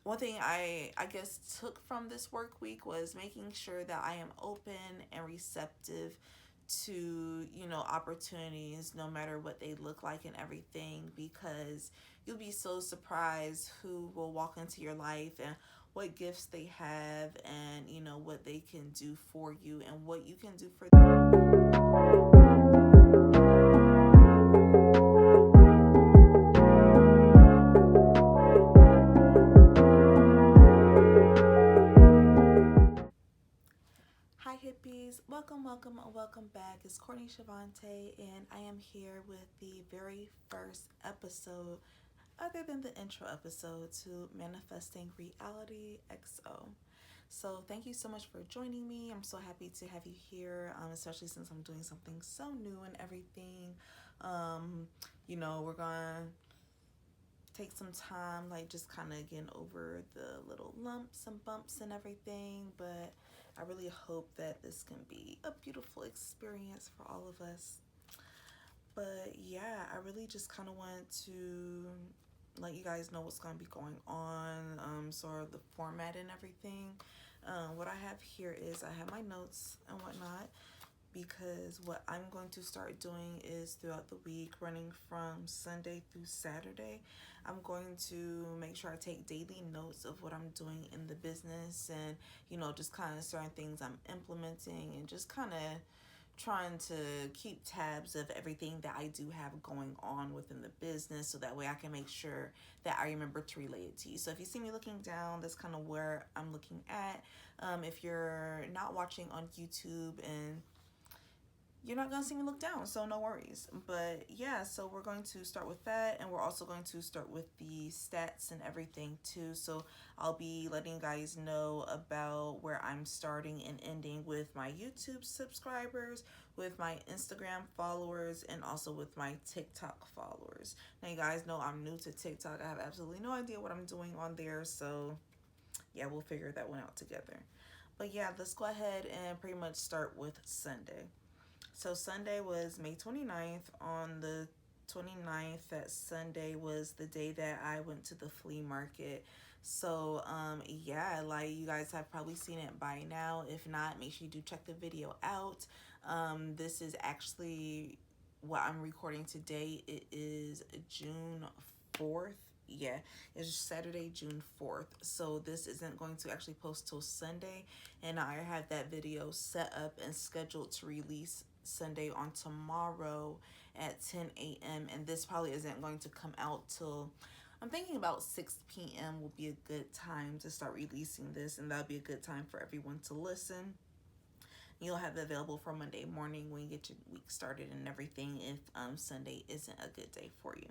one thing I guess took from this work week was making sure that I am open and receptive to, opportunities, no matter what they look like and everything, because you'll be so surprised who will walk into your life and what gifts they have, and what they can do for you and what you can do for Hi hippies, welcome back. It's Courtney Shavante, and I am here with the very first episode, other than the intro episode, to Manifesting Reality XO. So thank you so much for joining me. I'm so happy to have you here, especially since I'm doing something so new and everything. Um, we're gonna take some time, like just kind of getting over the little lumps and bumps and everything. But I really hope that this can be a beautiful experience for all of us. But yeah, I really just kind of wanted to let you guys know what's going to be going on, sort of the format and everything. What I have here is I have my notes and whatnot, because what I'm going to start doing is throughout the week, running from Sunday through Saturday, I'm going to make sure I take daily notes of what I'm doing in the business, and, just kind of certain things I'm implementing, and just kind of trying to keep tabs of everything that I do have going on within the business, so that way I can make sure that I remember to relate it to you. So if you see me looking down, that's kind of where I'm looking at. If you're not watching on YouTube, and you're not gonna see me look down, so no worries. But yeah, so we're going to start with that, and we're also going to start with the stats and everything too. So I'll be letting you guys know about where I'm starting and ending with my YouTube subscribers, with my Instagram followers, and also with my TikTok followers. Now you guys know I'm new to TikTok. I have absolutely no idea what I'm doing on there, so yeah, we'll figure that one out together. But yeah, let's go ahead and pretty much start with Sunday. So Sunday was May 29th. On the 29th, that Sunday was the day that I went to the flea market. So yeah, like you guys have probably seen it by now. If not, make sure you do check the video out. This is actually what I'm recording today. It is June 4th. Yeah, it's Saturday, June 4th. So this isn't going to actually post till Sunday, and I have that video set up and scheduled to release Sunday on tomorrow at 10 a.m. And this probably isn't going to come out till, I'm thinking, about 6 p.m. will be a good time to start releasing this, and that'll be a good time for everyone to listen. You'll have it available for Monday morning when you get your week started and everything, if Sunday isn't a good day for you.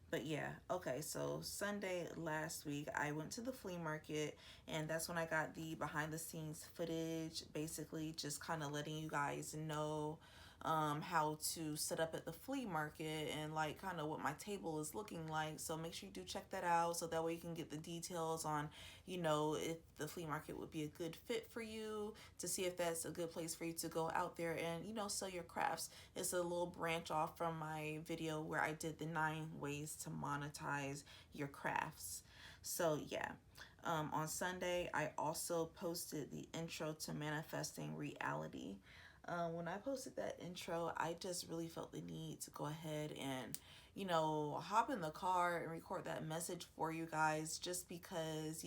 But yeah, okay, so Sunday last week, I went to the flea market, and that's when I got the behind the scenes footage, basically just kind of letting you guys know how to set up at the flea market, and like kind of what my table is looking like. So make sure you do check that out, so that way you can get the details on, if the flea market would be a good fit for you, to see if that's a good place for you to go out there and, sell your crafts. It's a little branch off from my video where I did the 9 ways to monetize your crafts. So yeah. On Sunday, I also posted the intro to Manifesting Reality. When I posted that intro, I just really felt the need to go ahead and, hop in the car and record that message for you guys, just because,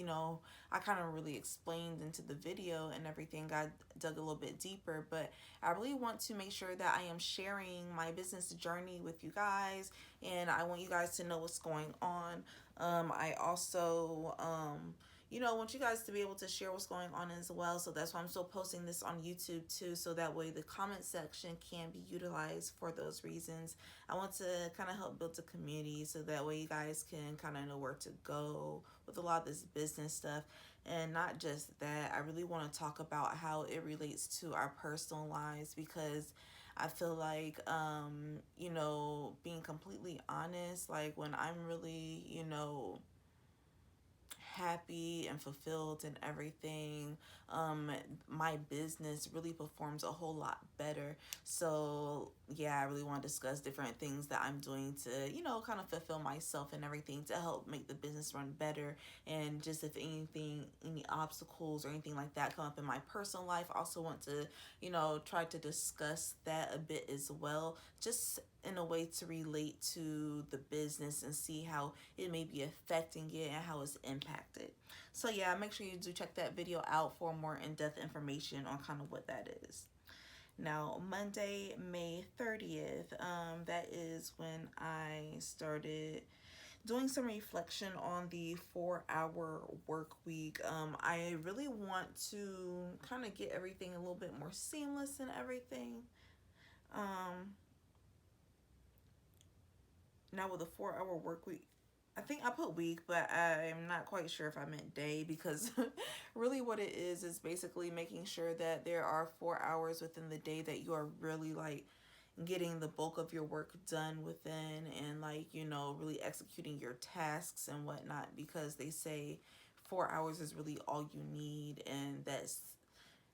I kind of really explained into the video and everything. I dug a little bit deeper, but I really want to make sure that I am sharing my business journey with you guys, and I want you guys to know what's going on. I also, want you guys to be able to share what's going on as well. So that's why I'm still posting this on YouTube too. So that way the comment section can be utilized for those reasons. I want to kind of help build a community, so that way you guys can kind of know where to go with a lot of this business stuff. And not just that, I really want to talk about how it relates to our personal lives, because I feel like, being completely honest, like when I'm really, happy and fulfilled and everything, my business really performs a whole lot better. So yeah, I really want to discuss different things that I'm doing to, kind of fulfill myself and everything to help make the business run better. And just if anything, any obstacles or anything like that come up in my personal life, I also want to, try to discuss that a bit as well, just in a way to relate to the business and see how it may be affecting it and how it's impacted. So yeah, make sure you do check that video out for more in-depth information on kind of what that is. Now, Monday, May 30th, that is when I started doing some reflection on the 4-hour work week. I really want to kind of get everything a little bit more seamless and everything. Now with a 4-hour work week, I think I put week, but I'm not quite sure if I meant day, because really what it is basically making sure that there are 4 hours within the day that you are really like getting the bulk of your work done within, and like, really executing your tasks and whatnot, because they say 4 hours is really all you need, and that's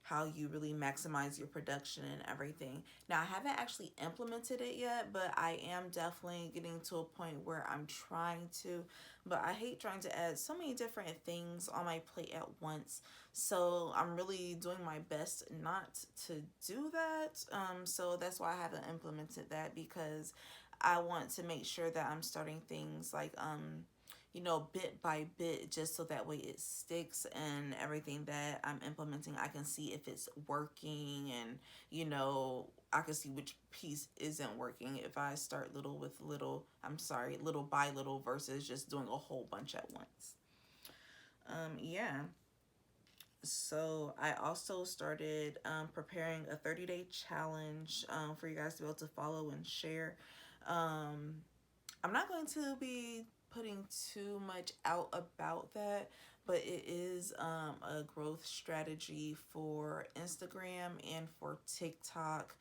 how you really maximize your production and everything. Now, I haven't actually implemented it yet, but I am definitely getting to a point where I'm trying to. But I hate trying to add so many different things on my plate at once. So I'm really doing my best not to do that. So that's why I haven't implemented that, because I want to make sure that I'm starting things like bit by bit, just so that way it sticks, and everything that I'm implementing, I can see if it's working, and, I can see which piece isn't working if I start little by little versus just doing a whole bunch at once. Yeah. So I also started preparing a 30-day challenge for you guys to be able to follow and share. I'm not going to be putting too much out about that, but it is a growth strategy for Instagram and for TikTok,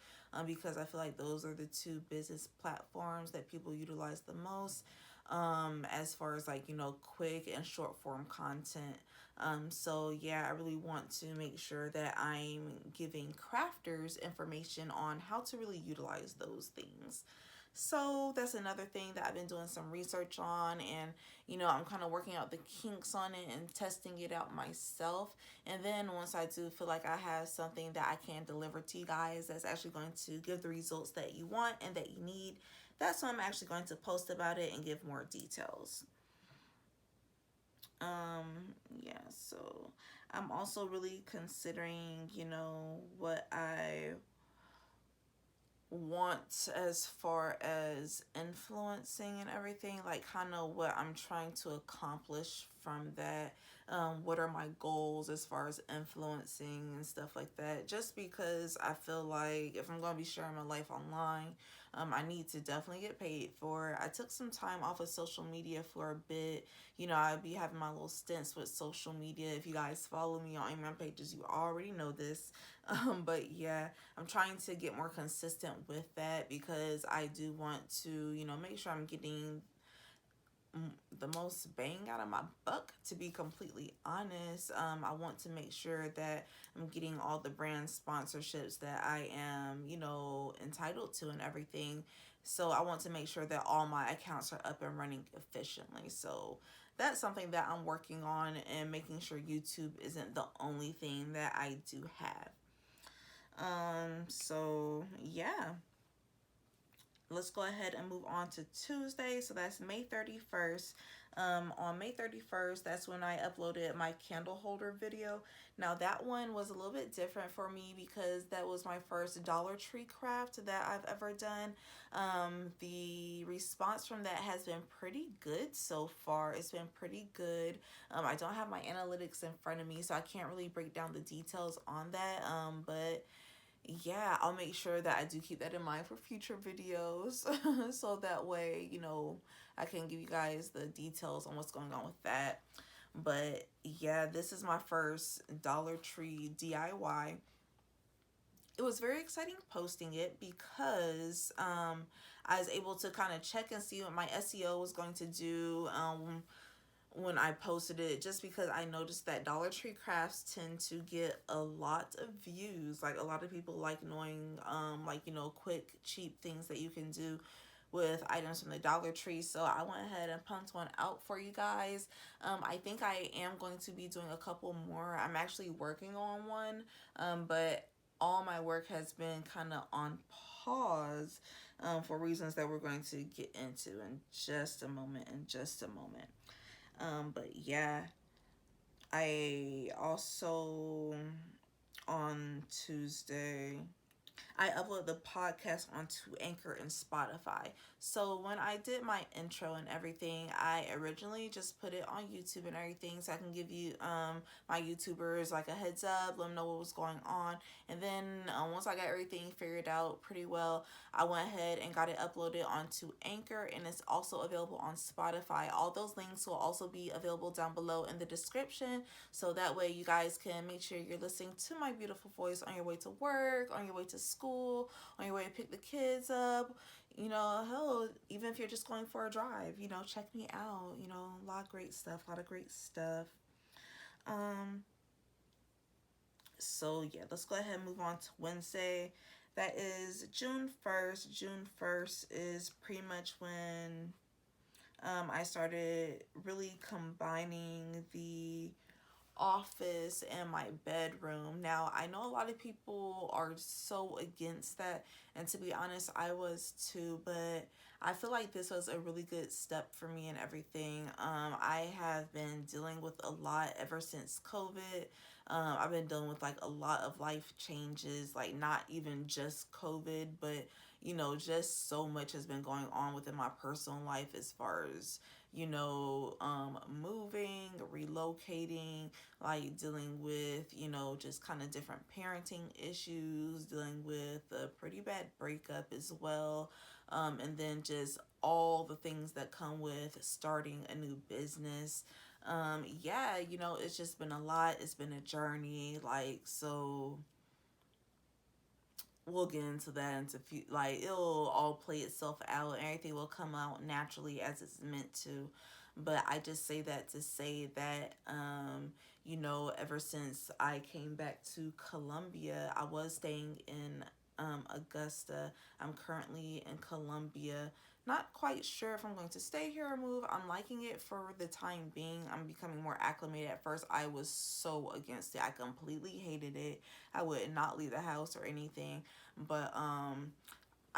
because I feel like those are the two business platforms that people utilize the most, as far as like, quick and short form content. So yeah, I really want to make sure that I'm giving crafters information on how to really utilize those things. So that's another thing that I've been doing some research on, and I'm kind of working out the kinks on it and testing it out myself. And then once I do feel like I have something that I can deliver to you guys that's actually going to give the results that you want and that you need, that's when I'm actually going to post about it and give more details. Yeah, so I'm also really considering, what I want as far as influencing and everything, like kind of what I'm trying to accomplish from that. What are my goals as far as influencing and stuff like that, just because I feel like if I'm going to be sharing my life online, I need to definitely get paid for it. I took some time off of social media for a bit. I'd be having my little stints with social media. If you guys follow me on my pages, you already know this. But yeah, I'm trying to get more consistent with that, because I do want to, make sure I'm getting the most bang out of my buck, to be completely honest. I want to make sure that I'm getting all the brand sponsorships that I am, entitled to and everything. So I want to make sure that all my accounts are up and running efficiently. So that's something that I'm working on, and making sure YouTube isn't the only thing that I do have. So yeah, let's go ahead and move on to Tuesday. So that's May 31st. On May 31st, that's when I uploaded my candle holder video. Now that one was a little bit different for me, because that was my first Dollar Tree craft that I've ever done. The response from that has been pretty good so far. It's been pretty good. I don't have my analytics in front of me, so I can't really break down the details on that. But yeah, I'll make sure that I do keep that in mind for future videos. So that way, I can give you guys the details on what's going on with that. But yeah, this is my first Dollar Tree DIY. It was very exciting posting it, because I was able to kind of check and see what my SEO was going to do. when I posted it, just because I noticed that Dollar Tree crafts tend to get a lot of views. Like a lot of people like knowing like, you know, quick, cheap things that you can do with items from the Dollar Tree. So I went ahead and pumped one out for you guys. I think I am going to be doing a couple more. I'm actually working on one, but all my work has been kind of on pause for reasons that we're going to get into in just a moment. But yeah, I also on Tuesday I upload the podcast onto Anchor and Spotify. So when I did my intro and everything, I originally just put it on YouTube and everything, so I can give you my YouTubers like a heads up, let them know what was going on. And then once I got everything figured out pretty well, I went ahead and got it uploaded onto Anchor, and it's also available on Spotify. All those links will also be available down below in the description, so that way you guys can make sure you're listening to my beautiful voice on your way to work, on your way to school, on your way to pick the kids up. You know, hell, even if you're just going for a drive, you know, check me out. You know, a lot of great stuff, a lot of great stuff. Um, so yeah, let's go ahead and move on to Wednesday. That is June 1st. June 1st is pretty much when I started really combining the office and my bedroom. Now, I know a lot of people are so against that, and to be honest, I was too, but I feel like this was a really good step for me and everything. I have been dealing with a lot ever since COVID. I've been dealing with like a lot of life changes, like not even just COVID, but you know, just so much has been going on within my personal life as far as moving, relocating, like dealing with, you know, just kind of different parenting issues, dealing with a pretty bad breakup as well. And then just all the things that come with starting a new business. Yeah, you know, it's just been a lot. It's been a journey. Like, so we'll get into that into few, like it'll all play itself out and everything will come out naturally as it's meant to. But I just say that to say that you know, ever since I came back to Columbia, I was staying in Augusta. I'm currently in Columbia. Not quite sure if I'm going to stay here or move. I'm liking it for the time being. I'm becoming more acclimated. At first, I was so against it. I completely hated it. I would not leave the house or anything. But I'm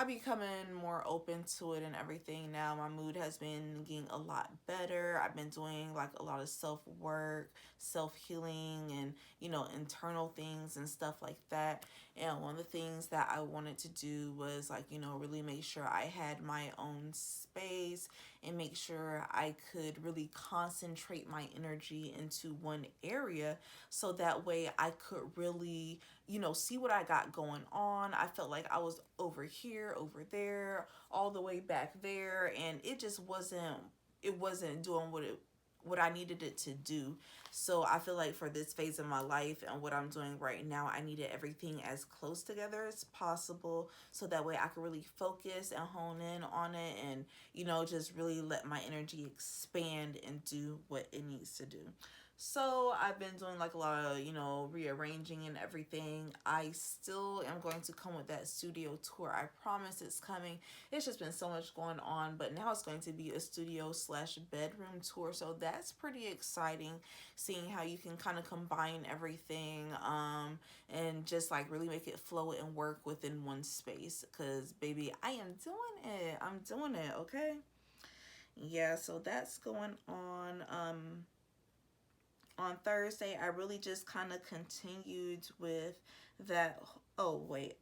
becoming more open to it and everything now. My mood has been getting a lot better. I've been doing like a lot of self work, self healing, and you know, internal things and stuff like that. And one of the things that I wanted to do was like, you know, really make sure I had my own space and make sure I could really concentrate my energy into one area, so that way I could really, you know, see what I got going on. I felt like I was over here, over there, all the way back there, and it wasn't doing what I needed it to do. So I feel like for this phase of my life and what I'm doing right now, I needed everything as close together as possible, so that way I could really focus and hone in on it, and you know, just really let my energy expand and do what it needs to do. So I've been doing like a lot of, you know, rearranging and everything. I still am going to come with that studio tour. I promise it's coming. It's just been so much going on, but now it's going to be a studio slash bedroom tour. So that's pretty exciting, seeing how you can kind of combine everything and just like really make it flow and work within one space. Cause baby, I am doing it. I'm doing it, okay? Yeah, so that's going on Thursday, I really just kind of continued with that. Oh, wait.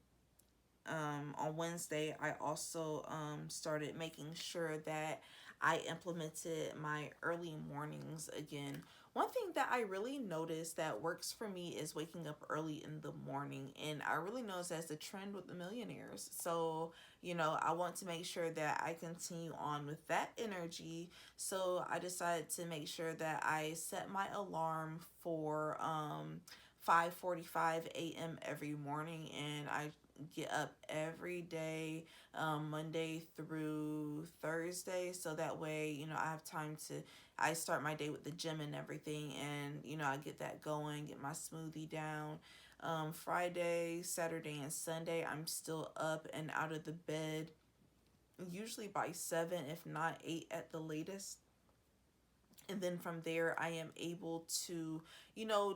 On Wednesday, I also started making sure that I implemented my early mornings again. One thing that I really noticed that works for me is waking up early in the morning, and I really noticed that's the trend with the millionaires. So, you know, I want to make sure that I continue on with that energy. So I decided to make sure that I set my alarm for 5:45 a.m. every morning, and I get up every day, Monday through Thursday, so that way, I have time to, I start my day with the gym and everything, and I get that going, get my smoothie down. Friday, Saturday, and Sunday, I'm still up and out of the bed, usually by 7, if not 8 at the latest. And then from there, I am able to,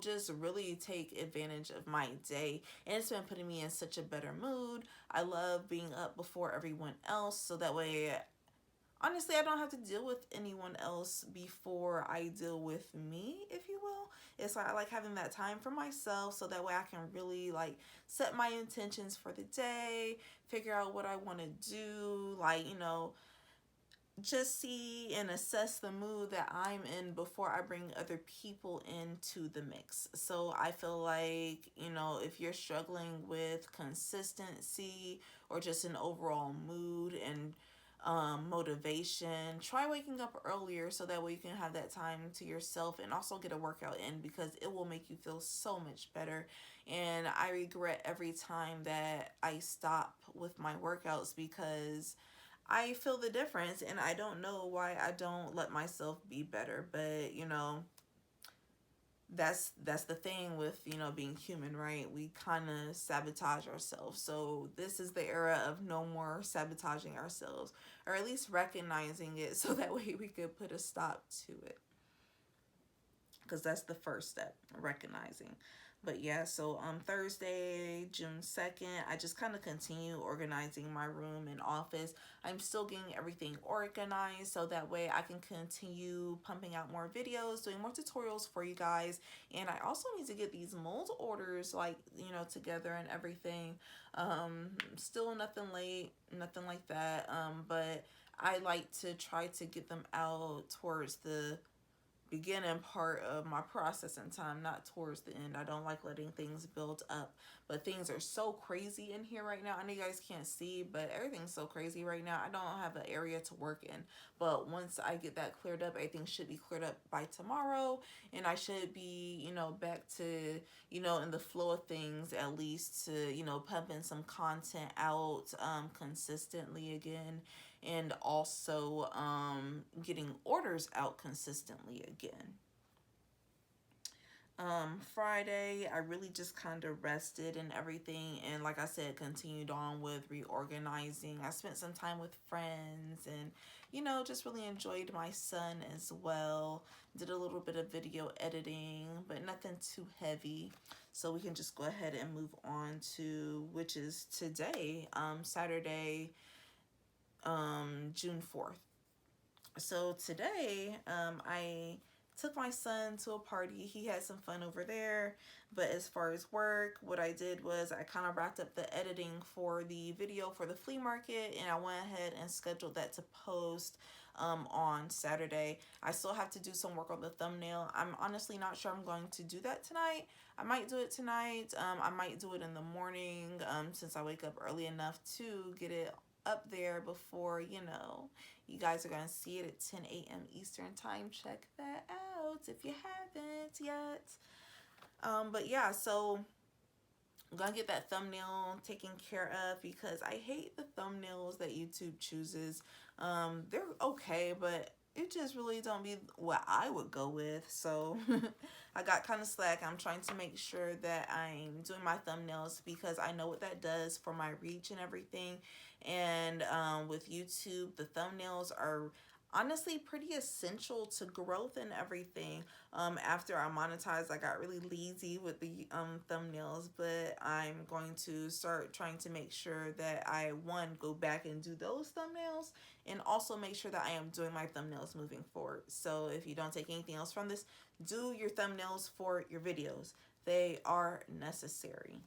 just really take advantage of my day. And it's been putting me in such a better mood. I love being up before everyone else, so that way, honestly, I don't have to deal with anyone else before I deal with me, if you will. It's like I like having that time for myself, so that way I can really like set my intentions for the day, figure out what I want to do, like, just see and assess the mood that I'm in before I bring other people into the mix. So I feel like, if you're struggling with consistency or just an overall mood and motivation, try waking up earlier so that way you can have that time to yourself and also get a workout in, because it will make you feel so much better. And I regret every time that I stop with my workouts, because I feel the difference, and I don't know why I don't let myself be better. But that's the thing with being human, right? We kind of sabotage ourselves. So this is the era of no more sabotaging ourselves, or at least recognizing it, so that way we could put a stop to it, because that's the first step, recognizing. But yeah, so Thursday, June 2nd, I just kind of continue organizing my room and office. I'm still getting everything organized, so that way I can continue pumping out more videos, doing more tutorials for you guys. And I also need to get these mold orders, like, together and everything. Still nothing late, nothing like that. But I like to try to get them out towards the beginning part of my processing time, not towards the end. I don't like letting things build up, but things are so crazy in here right now. I know you guys can't see, but everything's so crazy right now. I don't have an area to work in, but once I get that cleared up, everything should be cleared up by tomorrow, and I should be, back to, in the flow of things, at least to, pumping some content out consistently again, and also getting orders out consistently again. Friday, I really just kind of rested and everything, and like I said, continued on with reorganizing. I spent some time with friends, and just really enjoyed my son as well. Did a little bit of video editing, but nothing too heavy, so we can just go ahead and move on to, which is today, Saturday, June 4th. So today, I took my son to a party. He had some fun over there. But as far as work, what I did was I kind of wrapped up the editing for the video for the flea market, and I went ahead and scheduled that to post on Saturday. I still have to do some work on the thumbnail. I'm honestly not sure I'm going to do that tonight. I might do it tonight. I might do it in the morning, since I wake up early enough to get it up there before, you guys are going to see it at 10 a.m. Eastern time. Check that out if you haven't yet. But yeah, so I'm going to get that thumbnail taken care of, because I hate the thumbnails that YouTube chooses. They're okay, but it just really don't be what I would go with. So I got kind of slack. I'm trying to make sure that I'm doing my thumbnails, because I know what that does for my reach and everything. And with YouTube, the thumbnails are honestly pretty essential to growth and everything. After I monetized, I got really lazy with the thumbnails, but I'm going to start trying to make sure that I, one, go back and do those thumbnails, and also make sure that I am doing my thumbnails moving forward. So if you don't take anything else from this, do your thumbnails for your videos. They are necessary.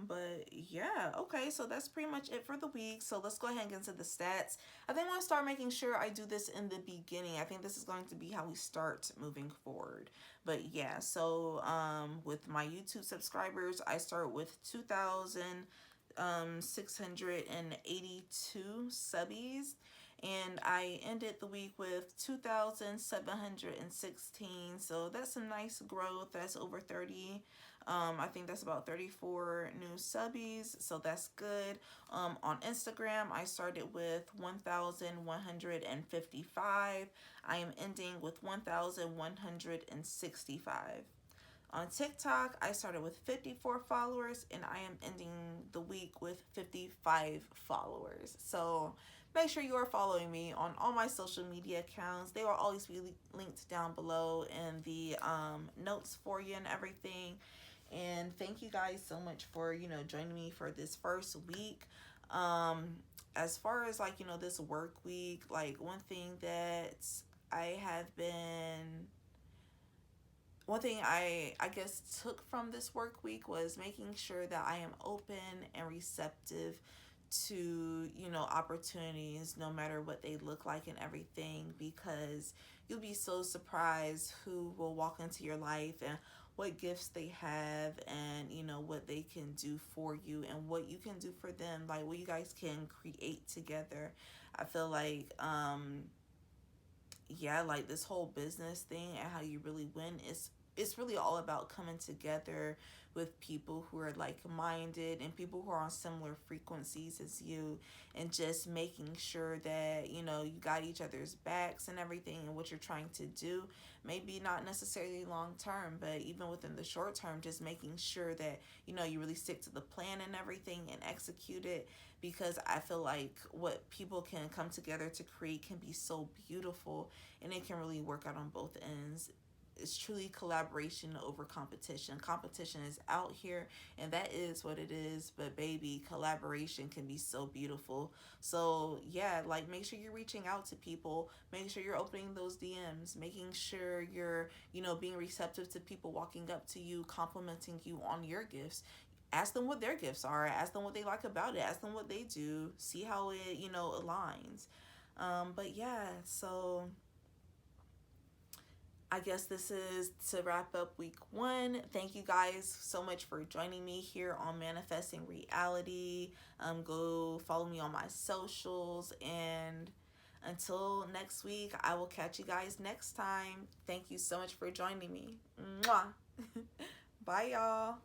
But yeah, okay, so that's pretty much it for the week. So let's go ahead and get into the stats. I think I want to start making sure I do this in the beginning. I think this is going to be how we start moving forward. But yeah, so with my YouTube subscribers, I start with 2,682 subbies, and I ended the week with 2,716. So that's some nice growth. That's over 30. I think that's about 34 new subbies, so that's good. On Instagram, I started with 1,155. I am ending with 1,165. On TikTok, I started with 54 followers and I am ending the week with 55 followers. So make sure you are following me on all my social media accounts. They will always be linked down below in the notes for you and everything. And thank you guys so much for, joining me for this first week. As far as like, this work week, like I have been one thing I guess took from this work week was making sure that I am open and receptive to opportunities, no matter what they look like and everything, because you'll be so surprised who will walk into your life and what gifts they have, and what they can do for you and what you can do for them, like what you guys can create together. I feel like yeah, like this whole business thing and how you really win is it's really all about coming together with people who are like-minded and people who are on similar frequencies as you, and just making sure that you got each other's backs and everything, and what you're trying to do, maybe not necessarily long term, but even within the short term, just making sure that you really stick to the plan and everything and execute it, because I feel like what people can come together to create can be so beautiful, and it can really work out on both ends. It's truly collaboration over competition. Competition is out here and that is what it is, but baby, collaboration can be so beautiful. So yeah, like make sure you're reaching out to people, make sure you're opening those DMs, making sure you're being receptive to people walking up to you, complimenting you on your gifts. Ask them what their gifts are, ask them what they like about it, ask them what they do, see how it aligns. But yeah, so I guess this is to wrap up week 1. Thank you guys so much for joining me here on Manifesting Reality. Go follow me on my socials, and until next week, I will catch you guys next time. Thank you so much for joining me. Mwah. Bye, y'all.